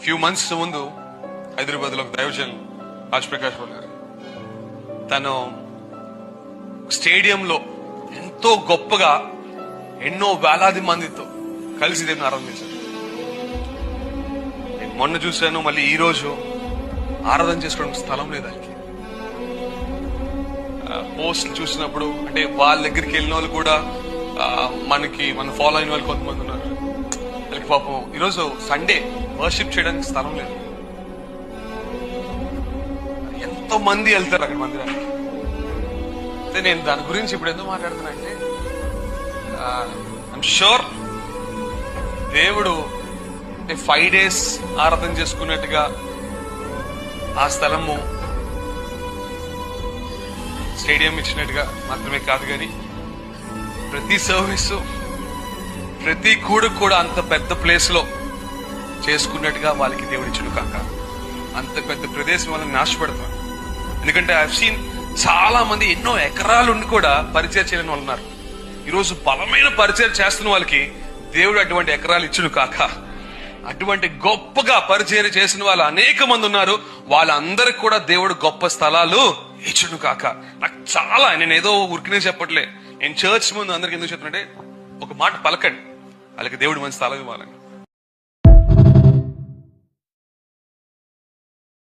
Few months ముందు హైదరాబాద్ లో ఒక దైవజన్ రాజ్ ప్రకాష్ గారు తను స్టేడియంలో ఎంతో గొప్పగా ఎన్నో వేలాది మందితో కలిసి దేవుని ఆరాధించారు. నేను మొన్న చూశాను, మళ్ళీ ఈ రోజు ఆరాధన చేసుకోవడానికి స్థలం లేదు దానికి. పోస్టులు చూసినప్పుడు అంటే వాళ్ళ దగ్గరికి వెళ్ళిన వాళ్ళు కూడా మన ఫాలో అయిన వాళ్ళు కొంతమంది ఉన్నారు. వాళ్ళకి పాపం ఈరోజు సండే వర్షిప్ చేయడానికి స్థలం లేదు. ఎంతో మంది వెళ్తారు అక్కడ మందిరానికి. అయితే నేను దాని గురించి ఇప్పుడు ఎందుకు మాట్లాడుతున్నా అంటే ఐఎమ్ షూర్ దేవుడు 5 days ఆరాధన చేసుకున్నట్టుగా ఆ స్థలము స్టేడియం ఇచ్చినట్టుగా మాత్రమే కాదు, కానీ ప్రతి సర్వీసు ప్రతి కూడు కూడా అంత పెద్ద ప్లేస్ లో చేసుకున్నట్టుగా వాళ్ళకి దేవుడు ఇచ్చును కాక. అంత పెద్ద ప్రదేశం వాళ్ళని నాశపడతాం. ఎందుకంటే ఐ హావ్ సీన్ చాలా మంది ఎన్నో ఎకరాలు ఉండి కూడా పరిచయం చేయలేని వాళ్ళు ఉన్నారు. ఈరోజు బలమైన పరిచయం చేస్తున్న వాళ్ళకి దేవుడు అటువంటి ఎకరాలు ఇచ్చును కాక. అటువంటి గొప్పగా పరిచయం చేసిన వాళ్ళు అనేక మంది ఉన్నారు. వాళ్ళందరికి కూడా దేవుడు గొప్ప స్థలాలు ఇచ్చును కాక. నాకు చాలా, నేను ఏదో ఊరికనే చెప్పట్లే, నేను చర్చ్ ముందు అందరికి ఎందుకు చెప్తున్నట్టే ఒక మాట పలకండి, వాళ్ళకి దేవుడు మంచి స్థలం ఇవ్వాలని.